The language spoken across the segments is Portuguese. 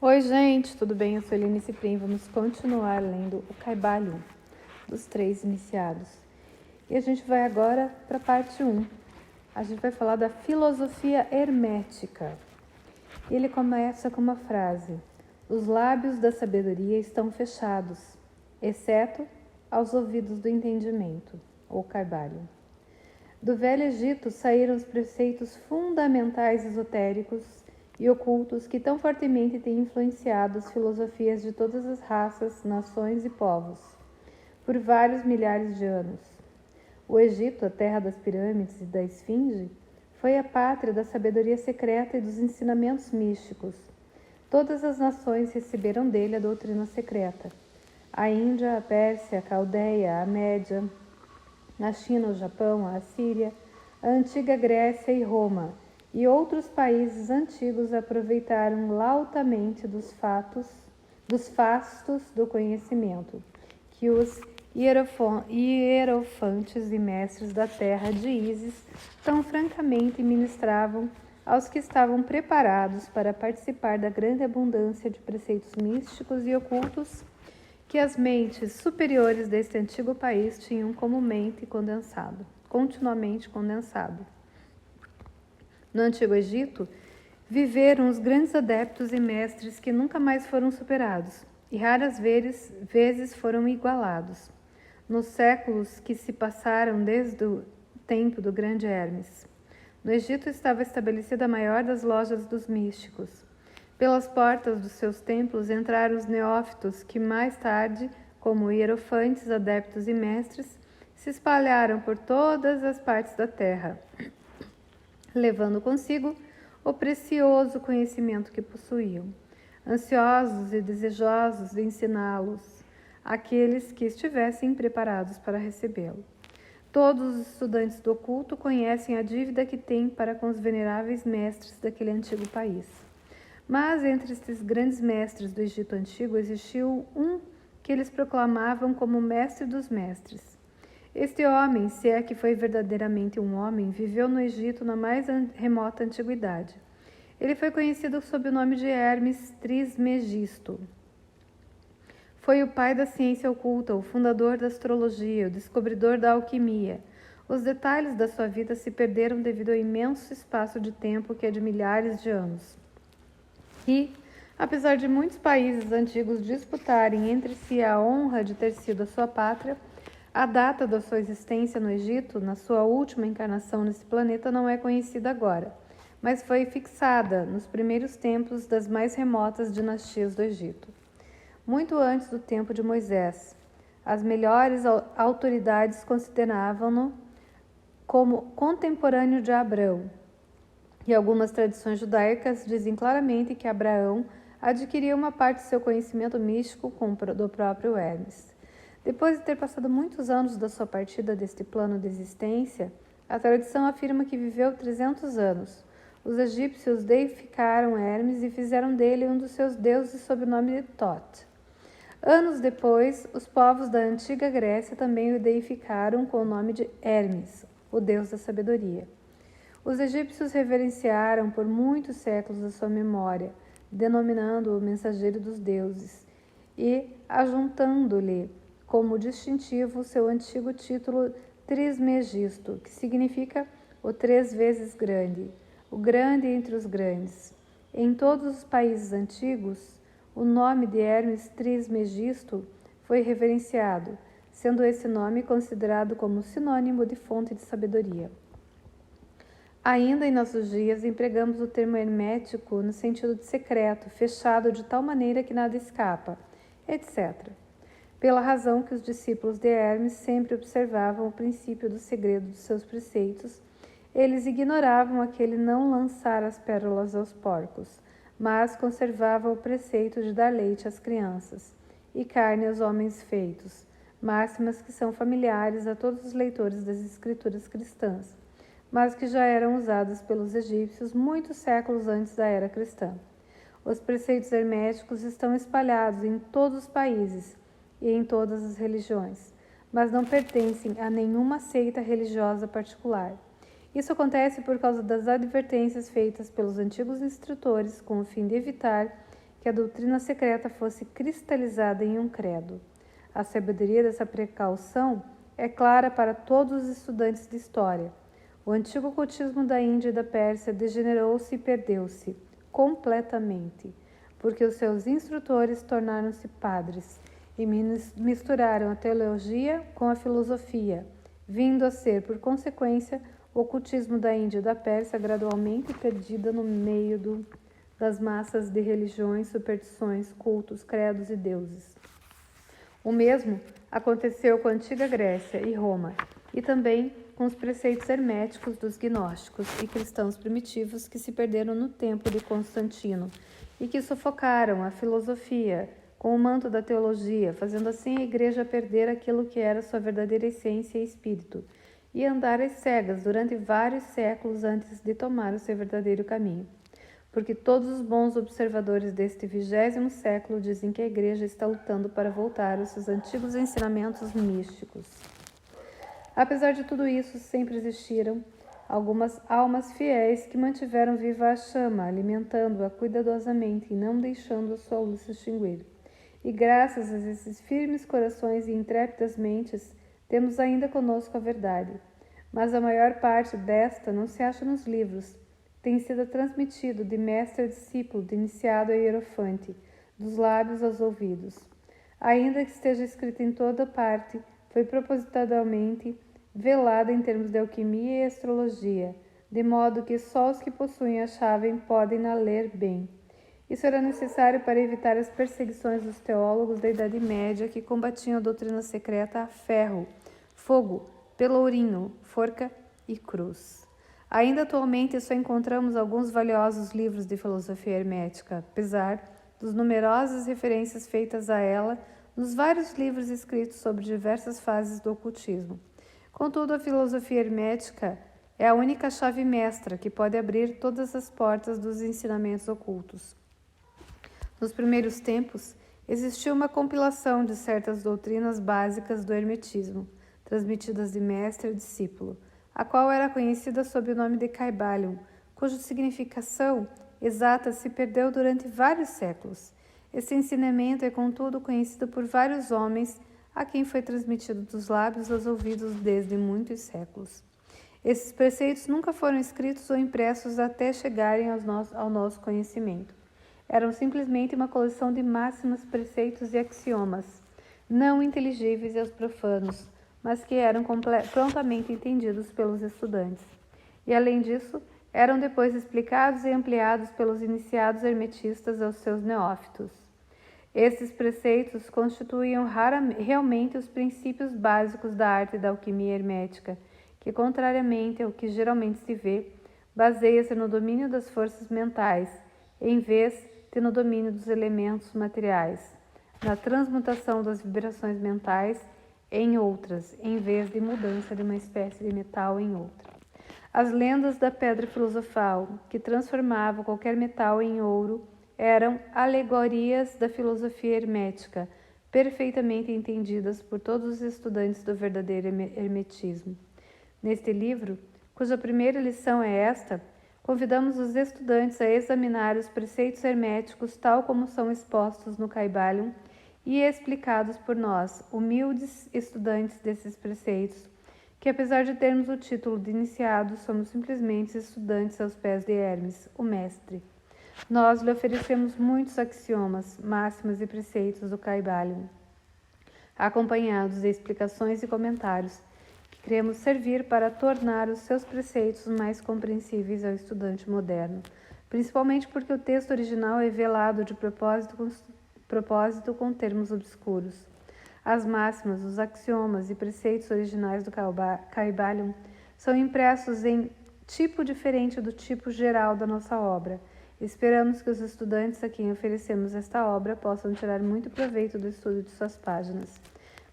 Oi, gente, tudo bem? Eu sou Eline Ciprim. Vamos continuar lendo o Caibalho, dos 3 iniciados. E a gente vai agora para a parte 1. A gente vai falar da filosofia hermética. E ele começa com uma frase: os lábios da sabedoria estão fechados, exceto aos ouvidos do entendimento, ou Caibalho. Do Velho Egito saíram os preceitos fundamentais esotéricos e ocultos que tão fortemente têm influenciado as filosofias de todas as raças, nações e povos, por vários milhares de anos. O Egito, a terra das pirâmides e da esfinge, foi a pátria da sabedoria secreta e dos ensinamentos místicos. Todas as nações receberam dele a doutrina secreta. A Índia, a Pérsia, a Caldeia, a Média, a China, o Japão, a Assíria, a antiga Grécia e Roma, e outros países antigos aproveitaram lautamente dos fastos do conhecimento, que os hierofantes e mestres da terra de Ísis tão francamente ministravam aos que estavam preparados para participar da grande abundância de preceitos místicos e ocultos que as mentes superiores deste antigo país tinham continuamente condensado. No Antigo Egito, viveram os grandes adeptos e mestres que nunca mais foram superados e raras vezes foram igualados, nos séculos que se passaram desde o tempo do grande Hermes. No Egito estava estabelecida a maior das lojas dos místicos. Pelas portas dos seus templos entraram os neófitos que mais tarde, como hierofantes, adeptos e mestres, se espalharam por todas as partes da terra, levando consigo o precioso conhecimento que possuíam, ansiosos e desejosos de ensiná-los àqueles que estivessem preparados para recebê-lo. Todos os estudantes do oculto conhecem a dívida que têm para com os veneráveis mestres daquele antigo país. Mas entre estes grandes mestres do Egito Antigo existiu um que eles proclamavam como mestre dos mestres. Este homem, se é que foi verdadeiramente um homem, viveu no Egito na mais remota antiguidade. Ele foi conhecido sob o nome de Hermes Trismegisto. Foi o pai da ciência oculta, o fundador da astrologia, o descobridor da alquimia. Os detalhes da sua vida se perderam devido ao imenso espaço de tempo que é de milhares de anos. E, apesar de muitos países antigos disputarem entre si a honra de ter sido a sua pátria, a data da sua existência no Egito, na sua última encarnação nesse planeta, não é conhecida agora, mas foi fixada nos primeiros tempos das mais remotas dinastias do Egito. Muito antes do tempo de Moisés, as melhores autoridades consideravam-no como contemporâneo de Abrão, e algumas tradições judaicas dizem claramente que Abraão adquiriu uma parte de seu conhecimento místico do próprio Hermes. Depois de ter passado muitos anos da sua partida deste plano de existência, a tradição afirma que viveu 300 anos. Os egípcios deificaram Hermes e fizeram dele um dos seus deuses sob o nome de Thoth. Anos depois, os povos da antiga Grécia também o deificaram com o nome de Hermes, o deus da sabedoria. Os egípcios reverenciaram por muitos séculos a sua memória, denominando-o mensageiro dos deuses e ajuntando-lhe como distintivo o seu antigo título Trismegisto, que significa o 3 vezes grande, o grande entre os grandes. Em todos os países antigos, o nome de Hermes Trismegisto foi reverenciado, sendo esse nome considerado como sinônimo de fonte de sabedoria. Ainda em nossos dias, empregamos o termo hermético no sentido de secreto, fechado de tal maneira que nada escapa, etc. Pela razão que os discípulos de Hermes sempre observavam o princípio do segredo dos seus preceitos, eles ignoravam aquele não lançar as pérolas aos porcos, mas conservavam o preceito de dar leite às crianças e carne aos homens feitos, máximas que são familiares a todos os leitores das escrituras cristãs, mas que já eram usadas pelos egípcios muitos séculos antes da era cristã. Os preceitos herméticos estão espalhados em todos os países e em todas as religiões, mas não pertencem a nenhuma seita religiosa particular. Isso acontece por causa das advertências feitas pelos antigos instrutores com o fim de evitar que a doutrina secreta fosse cristalizada em um credo. A sabedoria dessa precaução é clara para todos os estudantes de história. O antigo ocultismo da Índia e da Pérsia degenerou-se e perdeu-se completamente, porque os seus instrutores tornaram-se padres e misturaram a teologia com a filosofia, vindo a ser, por consequência, o ocultismo da Índia e da Pérsia gradualmente perdida no meio das massas de religiões, superstições, cultos, credos e deuses. O mesmo aconteceu com a antiga Grécia e Roma, e também com os preceitos herméticos dos gnósticos e cristãos primitivos que se perderam no tempo de Constantino e que sufocaram a filosofia com o manto da teologia, fazendo assim a Igreja perder aquilo que era sua verdadeira essência e espírito, e andar às cegas durante vários séculos antes de tomar o seu verdadeiro caminho. Porque todos os bons observadores deste 20º século dizem que a Igreja está lutando para voltar aos seus antigos ensinamentos místicos. Apesar de tudo isso, sempre existiram algumas almas fiéis que mantiveram viva a chama, alimentando-a cuidadosamente e não deixando a sua luz se extinguir. E graças a esses firmes corações e intrépidas mentes, temos ainda conosco a verdade. Mas a maior parte desta não se acha nos livros. Tem sido transmitido de mestre a discípulo, de iniciado a hierofante, dos lábios aos ouvidos. Ainda que esteja escrita em toda parte, foi propositadamente velada em termos de alquimia e astrologia, de modo que só os que possuem a chave podem a ler bem. Isso era necessário para evitar as perseguições dos teólogos da Idade Média que combatiam a doutrina secreta a ferro, fogo, pelourinho, forca e cruz. Ainda atualmente só encontramos alguns valiosos livros de filosofia hermética, apesar das numerosas referências feitas a ela nos vários livros escritos sobre diversas fases do ocultismo. Contudo, a filosofia hermética é a única chave mestra que pode abrir todas as portas dos ensinamentos ocultos. Nos primeiros tempos, existiu uma compilação de certas doutrinas básicas do hermetismo, transmitidas de mestre a discípulo, a qual era conhecida sob o nome de Kybalion, cuja significação exata se perdeu durante vários séculos. Esse ensinamento é, contudo, conhecido por vários homens a quem foi transmitido dos lábios aos ouvidos desde muitos séculos. Esses preceitos nunca foram escritos ou impressos até chegarem ao nosso conhecimento. Eram simplesmente uma coleção de máximas, preceitos e axiomas, não inteligíveis aos profanos, mas que eram prontamente entendidos pelos estudantes. E, além disso, eram depois explicados e ampliados pelos iniciados hermetistas aos seus neófitos. Esses preceitos constituíam realmente os princípios básicos da arte da alquimia hermética, que, contrariamente ao que geralmente se vê, baseia-se no domínio das forças mentais, em vez de no domínio dos elementos materiais, na transmutação das vibrações mentais em outras, em vez de mudança de uma espécie de metal em outra. As lendas da pedra filosofal, que transformavam qualquer metal em ouro, eram alegorias da filosofia hermética, perfeitamente entendidas por todos os estudantes do verdadeiro hermetismo. Neste livro, cuja primeira lição é esta, convidamos os estudantes a examinar os preceitos herméticos tal como são expostos no Kybalion e explicados por nós, humildes estudantes desses preceitos, que apesar de termos o título de iniciados, somos simplesmente estudantes aos pés de Hermes, o mestre. Nós lhe oferecemos muitos axiomas, máximas e preceitos do Kybalion, acompanhados de explicações e comentários, que queremos servir para tornar os seus preceitos mais compreensíveis ao estudante moderno, principalmente porque o texto original é velado de propósito com termos obscuros. As máximas, os axiomas e preceitos originais do Kybalion são impressos em tipo diferente do tipo geral da nossa obra. Esperamos que os estudantes a quem oferecemos esta obra possam tirar muito proveito do estudo de suas páginas,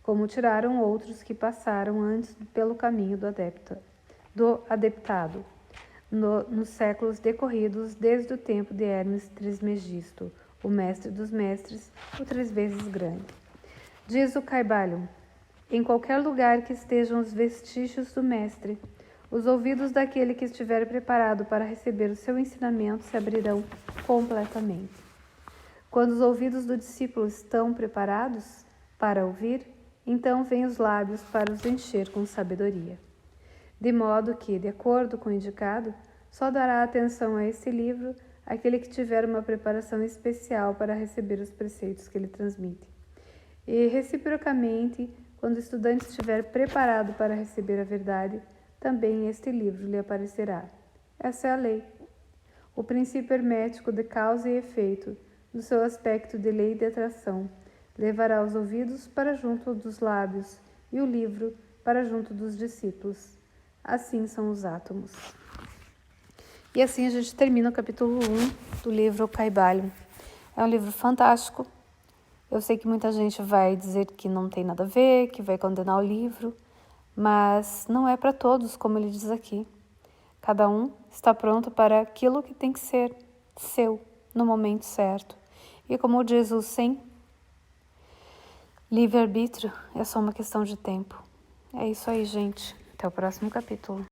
como tiraram outros que passaram antes pelo caminho do adeptado, nos séculos decorridos desde o tempo de Hermes Trismegisto, o mestre dos mestres, o 3 vezes grande. Diz o Kybalion: em qualquer lugar que estejam os vestígios do mestre, os ouvidos daquele que estiver preparado para receber o seu ensinamento se abrirão completamente. Quando os ouvidos do discípulo estão preparados para ouvir, então vêm os lábios para os encher com sabedoria. De modo que, de acordo com o indicado, só dará atenção a este livro aquele que tiver uma preparação especial para receber os preceitos que ele transmite. E, reciprocamente, quando o estudante estiver preparado para receber a verdade, também este livro lhe aparecerá. Essa é a lei. O princípio hermético de causa e efeito, do seu aspecto de lei de atração, levará os ouvidos para junto dos lábios e o livro para junto dos discípulos. Assim são os átomos. E assim a gente termina o capítulo 1 do livro Kybalion. É um livro fantástico. Eu sei que muita gente vai dizer que não tem nada a ver, que vai condenar o livro, mas não é para todos, como ele diz aqui. Cada um está pronto para aquilo que tem que ser seu, no momento certo. E como diz o Zen, livre-arbítrio é só uma questão de tempo. É isso aí, gente. Até o próximo capítulo.